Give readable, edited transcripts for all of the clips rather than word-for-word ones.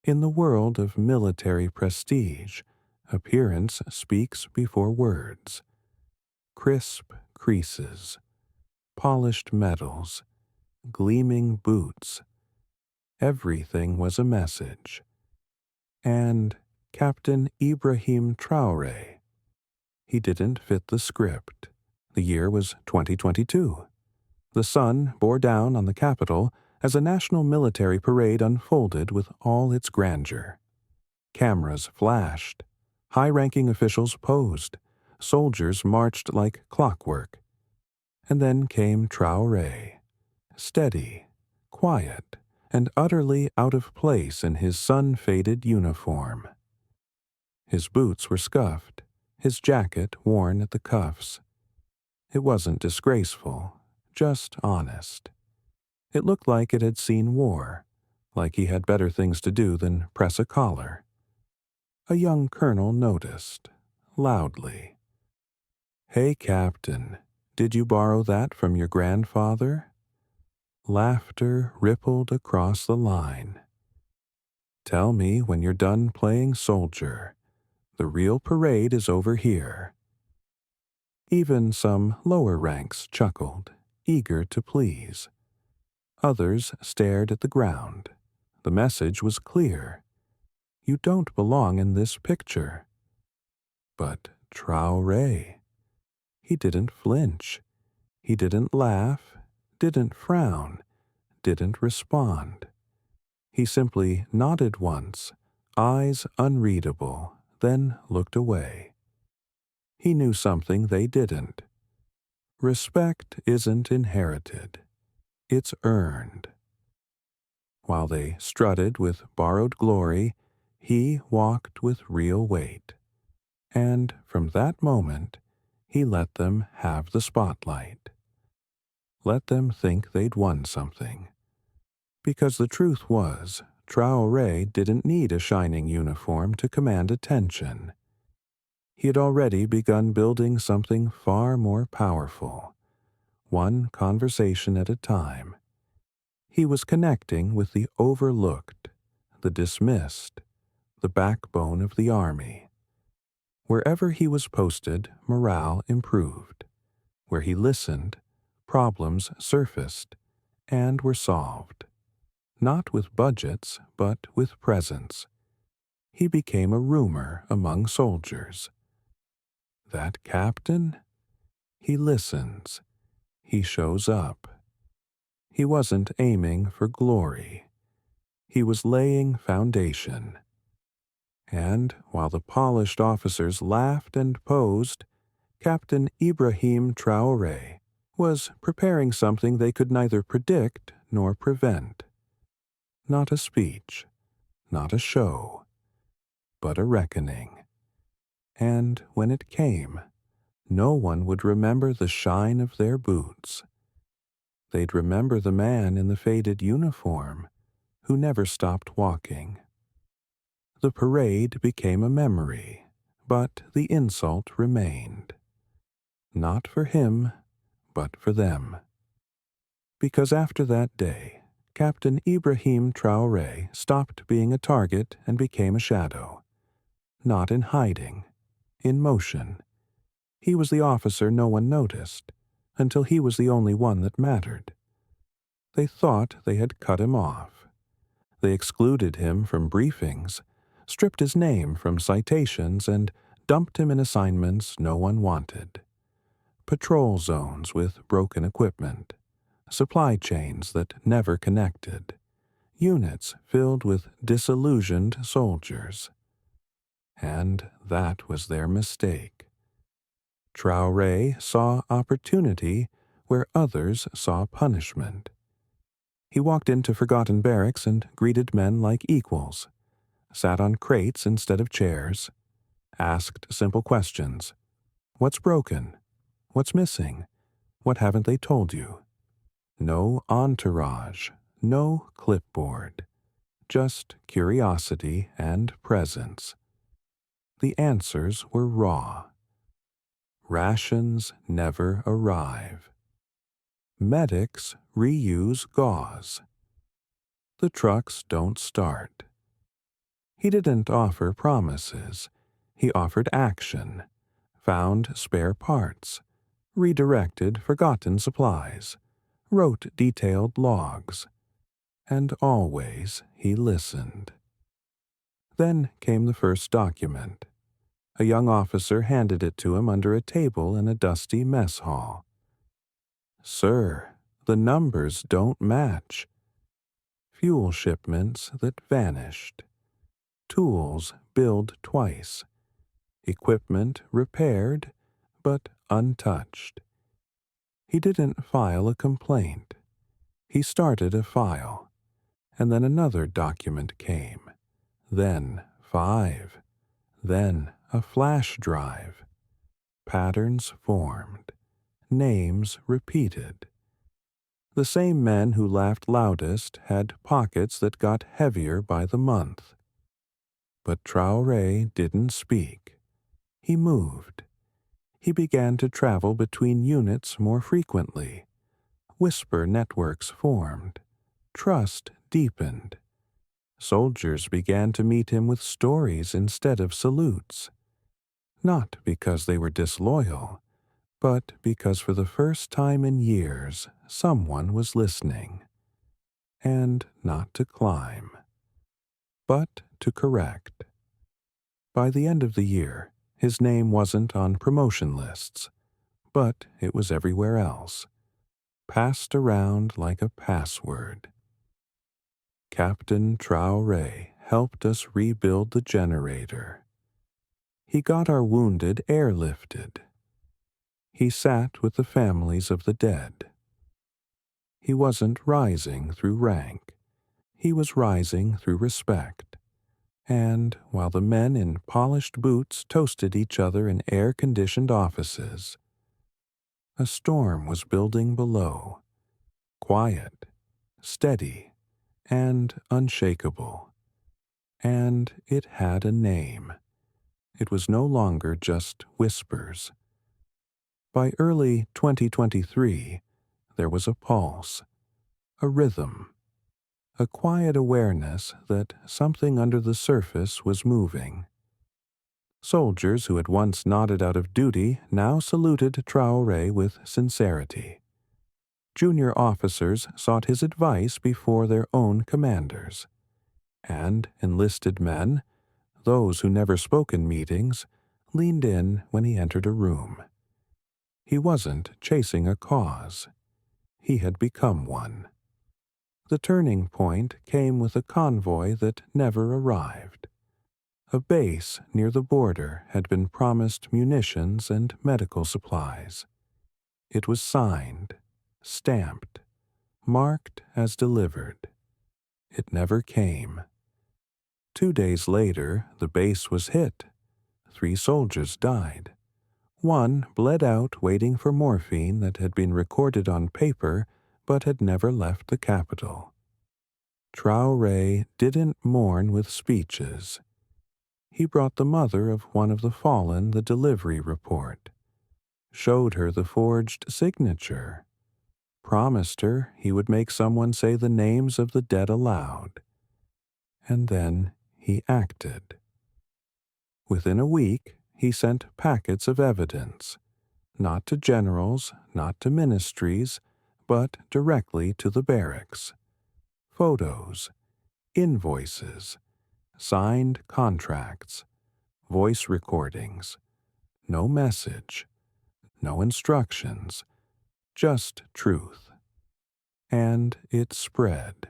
In the world of military prestige, appearance speaks before words. Crisp creases, polished metals, gleaming boots. Everything was a message. And Captain Ibrahim Traoré. He didn't fit the script. The year was 2022. The sun bore down on the capital as a national military parade unfolded with all its grandeur. Cameras flashed. High-ranking officials posed. Soldiers marched like clockwork. And then came Traoré, steady, quiet, and utterly out of place in his sun-faded uniform. His boots were scuffed, his jacket worn at the cuffs. It wasn't disgraceful, just honest. It looked like it had seen war, like he had better things to do than press a collar. A young colonel noticed, loudly. "Hey, Captain, did you borrow that from your grandfather?" Laughter rippled across the line. "Tell me when you're done playing soldier. The real parade is over here." Even some lower ranks chuckled, eager to please. Others stared at the ground. The message was clear. You don't belong in this picture. But Traoré, he didn't flinch. He didn't laugh, didn't frown, didn't respond. He simply nodded once, eyes unreadable, then looked away. He knew something they didn't. Respect isn't inherited. It's earned. While they strutted with borrowed glory, he walked with real weight. And from that moment, he let them have the spotlight. Let them think they'd won something. Because the truth was, Traoré didn't need a shining uniform to command attention. He had already begun building something far more powerful, one conversation at a time. He was connecting with the overlooked, the dismissed, the backbone of the army. Wherever he was posted, morale improved. Where he listened, problems surfaced and were solved. Not with budgets, but with presence. He became a rumor among soldiers. That captain? He listens. He shows up. He wasn't aiming for glory. He was laying foundation. And while the polished officers laughed and posed, Captain Ibrahim Traoré was preparing something they could neither predict nor prevent. Not a speech, not a show, but a reckoning. And when it came, no one would remember the shine of their boots. They'd remember the man in the faded uniform who never stopped walking. The parade became a memory, but the insult remained. Not for him, but for them. Because after that day, Captain Ibrahim Traoré stopped being a target and became a shadow. Not in hiding, in motion. He was the officer no one noticed, until he was the only one that mattered. They thought they had cut him off. They excluded him from briefings, stripped his name from citations, and dumped him in assignments no one wanted. Patrol zones with broken equipment, supply chains that never connected, units filled with disillusioned soldiers. And that was their mistake. Traoré saw opportunity where others saw punishment. He walked into forgotten barracks and greeted men like equals, sat on crates instead of chairs, asked simple questions. What's broken? What's missing? What haven't they told you? No entourage, no clipboard, just curiosity and presence. The answers were raw. Rations never arrive. Medics reuse gauze. The trucks don't start. He didn't offer promises. He offered action, found spare parts, redirected forgotten supplies, wrote detailed logs, and always he listened. Then came the first document. A young officer handed it to him under a table in a dusty mess hall. "Sir, the numbers don't match." Fuel shipments that vanished. Tools billed twice. Equipment repaired, but untouched. He didn't file a complaint. He started a file, and then another document came. Then 5. Then a flash drive. Patterns formed. Names repeated. The same men who laughed loudest had pockets that got heavier by the month. But Traoré didn't speak. He moved. He began to travel between units more frequently. Whisper networks formed. Trust deepened. Soldiers began to meet him with stories instead of salutes. Not because they were disloyal, but because for the first time in years someone was listening. And not to climb, but to correct. By the end of the year, his name wasn't on promotion lists, but it was everywhere else, passed around like a password. Captain Traoré helped us rebuild the generator. He got our wounded airlifted. He sat with the families of the dead. He wasn't rising through rank. He was rising through respect. And while the men in polished boots toasted each other in air-conditioned offices, a storm was building below, quiet, steady, and unshakable. And it had a name. It was no longer just whispers. By early 2023, there was a pulse, a rhythm, a quiet awareness that something under the surface was moving. Soldiers who had once nodded out of duty now saluted Traoré with sincerity. Junior officers sought his advice before their own commanders. And enlisted men, those who never spoke in meetings, leaned in when he entered a room. He wasn't chasing a cause. He had become one. The turning point came with a convoy that never arrived. A base near the border had been promised munitions and medical supplies. It was signed, stamped, marked as delivered. It never came. 2 days later, the base was hit. 3 soldiers died. 1 bled out waiting for morphine that had been recorded on paper but had never left the capital. Traoré didn't mourn with speeches. He brought the mother of one of the fallen the delivery report, showed her the forged signature, promised her he would make someone say the names of the dead aloud. And then he acted. Within a week, he sent packets of evidence, not to generals, not to ministries, but directly to the barracks. Photos, invoices, signed contracts, voice recordings, no message, no instructions, just truth. And it spread.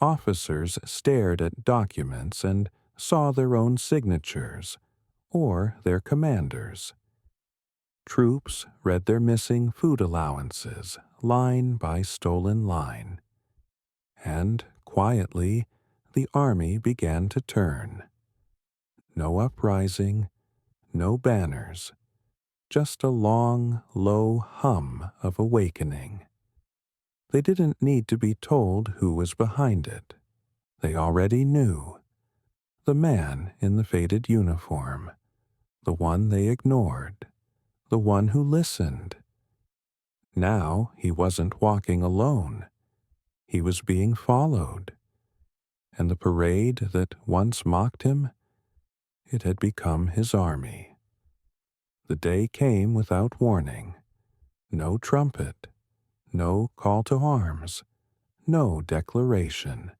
Officers stared at documents and saw their own signatures, or their commanders'. Troops read their missing food allowances, line by stolen line. And, quietly, the army began to turn. No uprising, no banners, just a long, low hum of awakening. They didn't need to be told who was behind it. They already knew. The man in the faded uniform, the one they ignored, the one who listened. Now he wasn't walking alone. He was being followed. and the parade that once mocked him, it had become his army. The day came without warning. No trumpet, no call to arms, no declaration,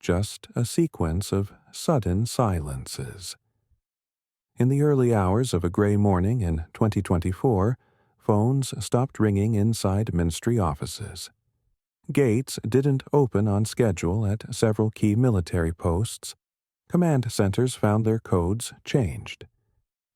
just a sequence of sudden silences. In the early hours of a gray morning in 2024, phones stopped ringing inside ministry offices. Gates didn't open on schedule at several key military posts. Command centers found their codes changed.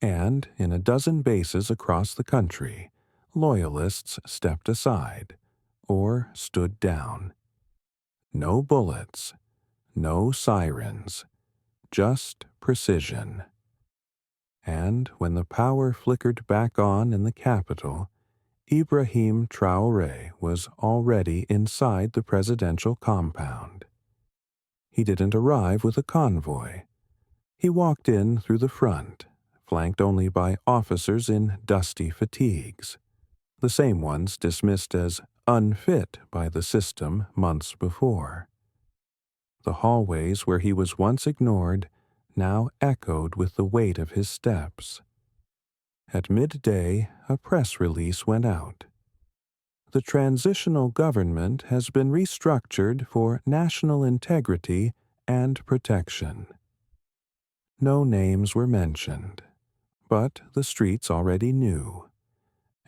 And in a dozen bases across the country, loyalists stepped aside or stood down. No bullets, no sirens, just precision. And when the power flickered back on in the capital, Ibrahim Traoré was already inside the presidential compound. He didn't arrive with a convoy. He walked in through the front, flanked only by officers in dusty fatigues, the same ones dismissed as unfit by the system months before. The hallways where he was once ignored now echoed with the weight of his steps. At midday, a press release went out. The transitional government has been restructured for national integrity and protection. No names were mentioned, but the streets already knew.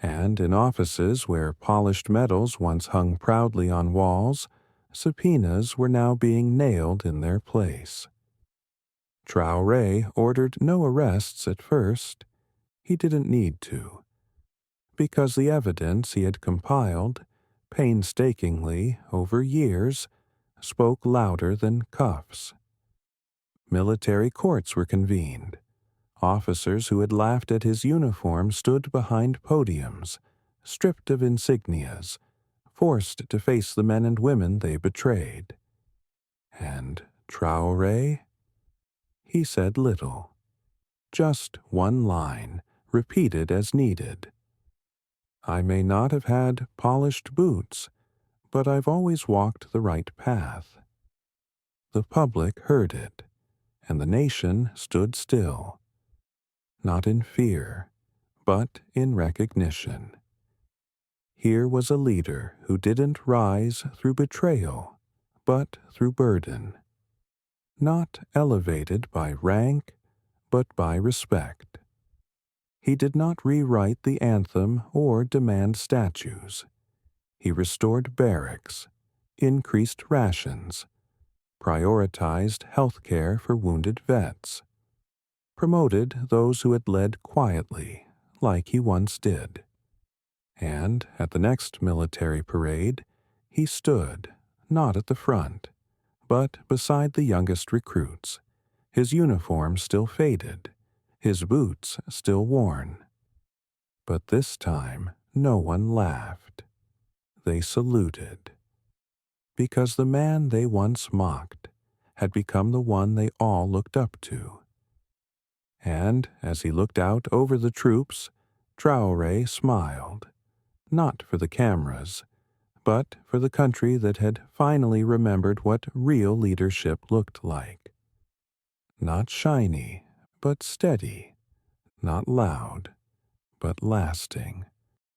And in offices where polished medals once hung proudly on walls, subpoenas were now being nailed in their place. Traoré ordered no arrests at first. He didn't need to, because the evidence he had compiled, painstakingly over years, spoke louder than cuffs. Military courts were convened. Officers who had laughed at his uniform stood behind podiums, stripped of insignias, forced to face the men and women they betrayed. And Traoré? He said little. Just one line, repeated as needed. I may not have had polished boots, but I've always walked the right path. The public heard it, and the nation stood still. Not in fear, but in recognition. Here was a leader who didn't rise through betrayal, but through burden. Not elevated by rank, but by respect. He did not rewrite the anthem or demand statues. He restored barracks, increased rations, prioritized health care for wounded vets, promoted those who had led quietly, like he once did. And at the next military parade, he stood, not at the front, but beside the youngest recruits, his uniform still faded, his boots still worn. But this time no one laughed. They saluted. Because the man they once mocked had become the one they all looked up to. And as he looked out over the troops, Traoré smiled, not for the cameras, but for the country that had finally remembered what real leadership looked like. Not shiny, but steady. Not loud, but lasting.